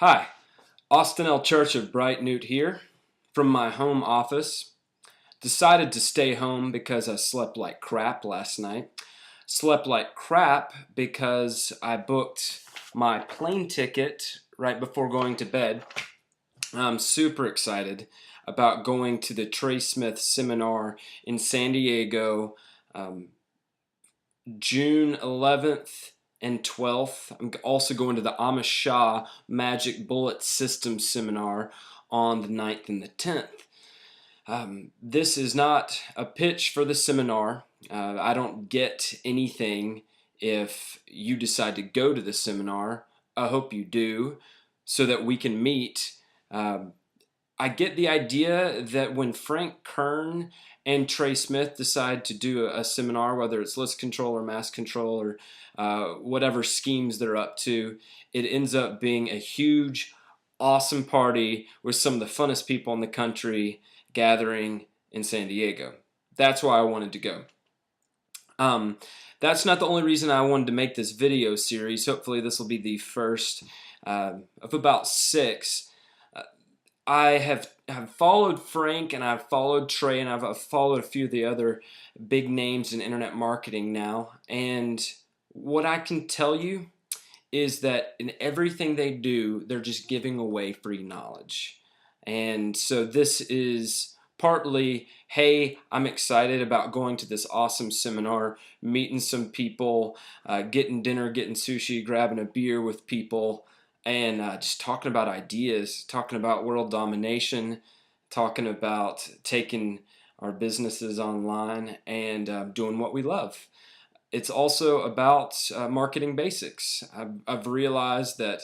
Hi, Austin L. Church of Bright Newt here from my home office. Decided to stay home because I slept like crap last night. Slept like crap because I booked my plane ticket right before going to bed. I'm super excited about going to the Trey Smith seminar in San Diego, um, June 11th and 12th. I'm also going to the Amish Shah Magic Bullet System seminar on the 9th and the 10th. This is not a pitch for the seminar. I don't get anything if you decide to go to the seminar. I hope you do so that we can meet. Um, I get the idea that when Frank Kern and Trey Smith decide to do a seminar, whether it's list control or mass control or whatever schemes they're up to, it ends up being a huge, awesome party with some of the funnest people in the country gathering in San Diego. That's why I wanted to go. Um, that's not the only reason I wanted to make this video series. Hopefully this will be the first of about 6. I have followed Frank and I've followed Trey and I've followed a few of the other big names in internet marketing now. And what I can tell you is that in everything they do, they're just giving away free knowledge. And so this is partly, hey, I'm excited about going to this awesome seminar, meeting some people, getting dinner, getting sushi, grabbing a beer with people, and just talking about ideas, talking about world domination, talking about taking our businesses online and doing what we love. It's also about marketing basics. I've realized that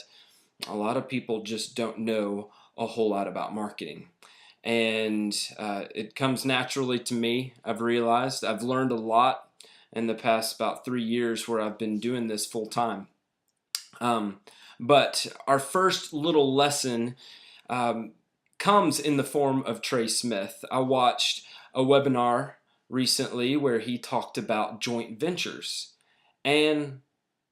a lot of people just don't know a whole lot about marketing. And it comes naturally to me. I've realized I've learned a lot in the past about 3 years where I've been doing this full time. But our first little lesson comes in the form of Trey Smith. I watched a webinar recently where he talked about joint ventures. And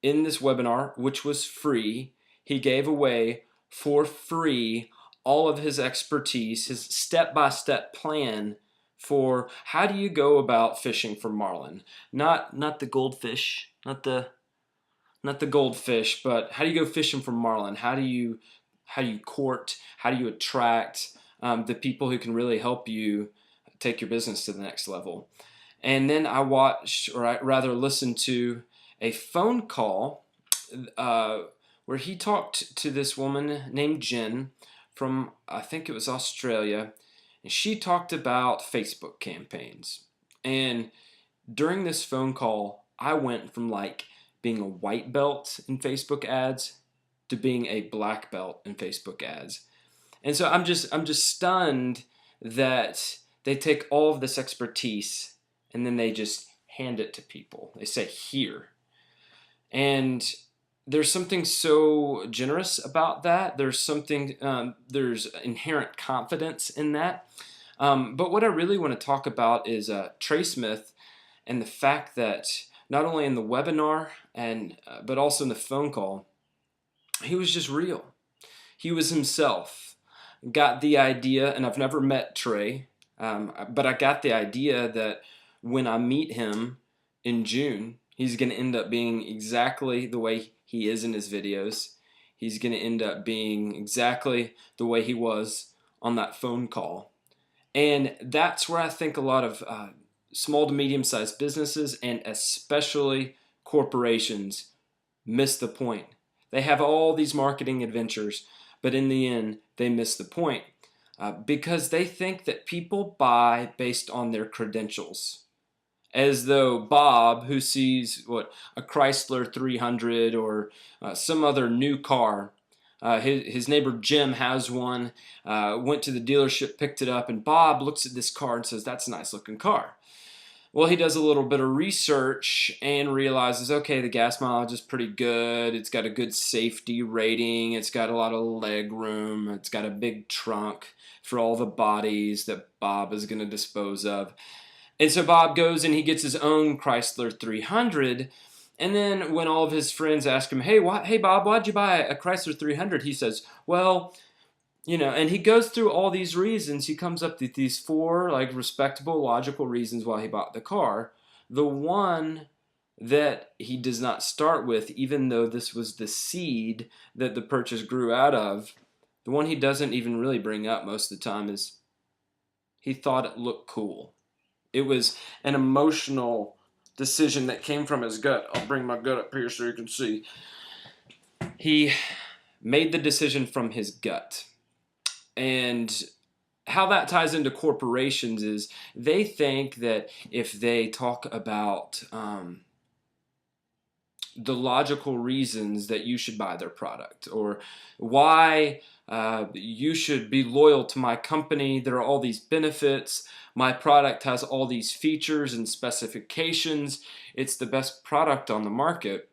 in this webinar, which was free, he gave away for free all of his expertise, his step-by-step plan for how do you go about fishing for marlin. Not the goldfish, not the goldfish, but how do you go fishing for marlin? How do you court? How do you attract the people who can really help you take your business to the next level? And then I watched, or I rather listened to, a phone call where he talked to this woman named Jen from, I think it was Australia, and she talked about Facebook campaigns. And during this phone call, I went from like being a white belt in Facebook ads to being a black belt in Facebook ads. And so I'm just stunned that they take all of this expertise and then they just hand it to people. They say, here. And there's something so generous about that. There's something, there's inherent confidence in that. But what I really want to talk about is Trey Smith and the fact that not only in the webinar but also in the phone call, he was just real. He was himself. Got the idea, and I've never met Trey, but I got the idea that when I meet him in June, he's going to end up being exactly the way he is in his videos. He's going to end up being exactly the way he was on that phone call. And that's where I think a lot of small to medium-sized businesses and especially corporations miss the point. They have all these marketing adventures, but in the end, they miss the point because they think that people buy based on their credentials. As though Bob, who sees a Chrysler 300 or some other new car, his neighbor Jim has one, went to the dealership, picked it up, and Bob looks at this car and says, that's a nice looking car. Well, he does a little bit of research and realizes, okay, the gas mileage is pretty good. It's got a good safety rating. It's got a lot of leg room. It's got a big trunk for all the bodies that Bob is going to dispose of. And so Bob goes and he gets his own Chrysler 300, And then when all of his friends ask him, hey Bob, why'd you buy a Chrysler 300? He says, well, and he goes through all these reasons. He comes up with these four like respectable, logical reasons why he bought the car. The one that he does not start with, even though this was the seed that the purchase grew out of, the one he doesn't even really bring up most of the time is he thought it looked cool. It was an emotional decision that came from his gut. I'll bring my gut up here so you can see. He made the decision from his gut. And how that ties into corporations is they think that if they talk about the logical reasons that you should buy their product, or why you should be loyal to my company, there are all these benefits, my product has all these features and specifications, it's the best product on the market.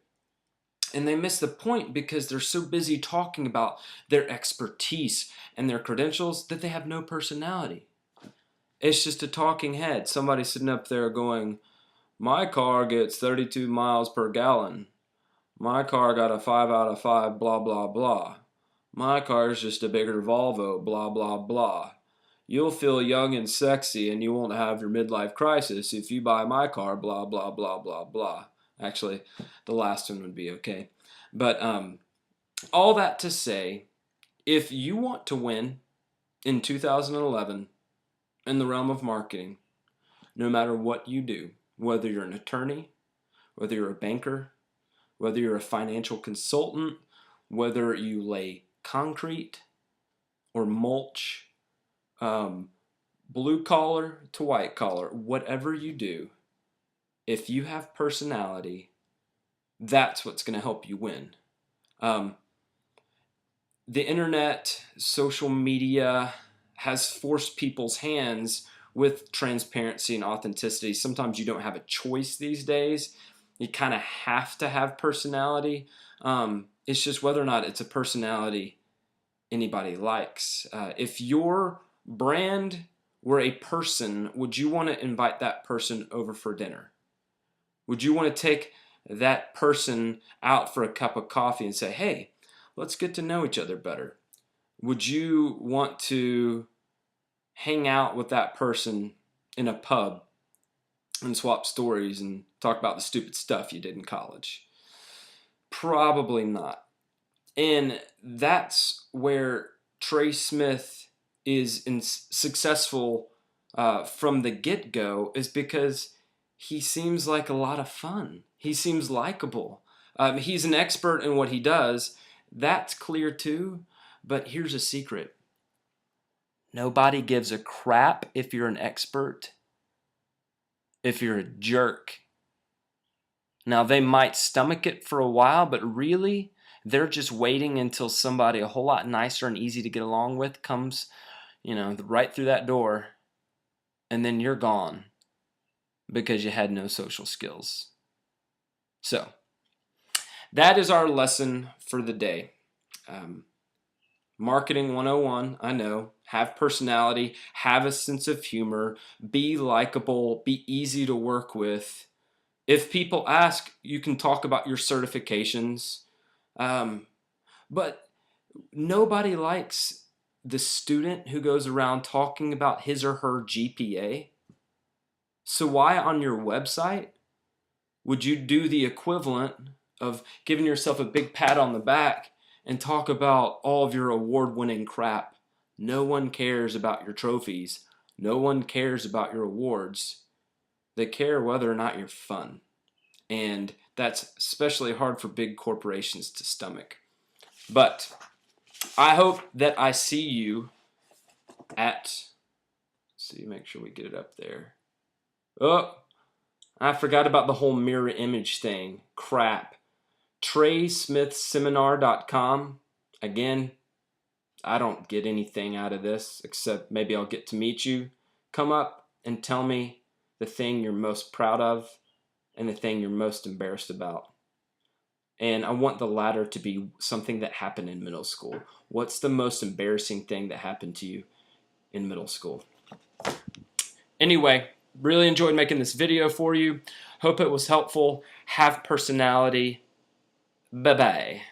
And they miss the point because they're so busy talking about their expertise and their credentials that they have no personality. It's just a talking head. Somebody sitting up there going, my car gets 32 miles per gallon. My car got a 5 out of 5, blah, blah, blah. My car is just a bigger Volvo, blah, blah, blah. You'll feel young and sexy and you won't have your midlife crisis if you buy my car, blah, blah, blah, blah, blah. Actually, the last one would be okay. But all that to say, if you want to win in 2011 in the realm of marketing, no matter what you do, whether you're an attorney, whether you're a banker, whether you're a financial consultant, whether you lay concrete or mulch, blue collar to white collar, whatever you do, if you have personality, that's what's going to help you win. The internet, social media has forced people's hands with transparency and authenticity. Sometimes you don't have a choice these days. You kind of have to have personality. It's just whether or not it's a personality anybody likes. If your brand were a person, would you want to invite that person over for dinner? Would you want to take that person out for a cup of coffee and say, hey, let's get to know each other better? Would you want to hang out with that person in a pub and swap stories and talk about the stupid stuff you did in college? Probably not. And that's where Trey Smith is successful from the get-go, is because he seems like a lot of fun. He seems likable. He's an expert in what he does. That's clear too. But here's a secret. Nobody gives a crap if you're an expert, if you're a jerk. Now, they might stomach it for a while, but really, they're just waiting until somebody a whole lot nicer and easy to get along with comes, right through that door, and then you're gone because you had no social skills. So, that is our lesson for the day. Marketing 101, I know. Have personality, have a sense of humor, be likable, be easy to work with. If people ask, you can talk about your certifications. But nobody likes the student who goes around talking about his or her GPA. So why on your website would you do the equivalent of giving yourself a big pat on the back and talk about all of your award-winning crap? No one cares about your trophies. No one cares about your awards. They care whether or not you're fun. And that's especially hard for big corporations to stomach. But I hope that I see you at, make sure we get it up there. Oh, I forgot about the whole mirror image thing. Crap. TreySmithSeminar.com. Again, I don't get anything out of this except maybe I'll get to meet you. Come up and tell me the thing you're most proud of and the thing you're most embarrassed about. And I want the latter to be something that happened in middle school. What's the most embarrassing thing that happened to you in middle school? Anyway, really enjoyed making this video for you. Hope it was helpful. Have personality. Bye-bye.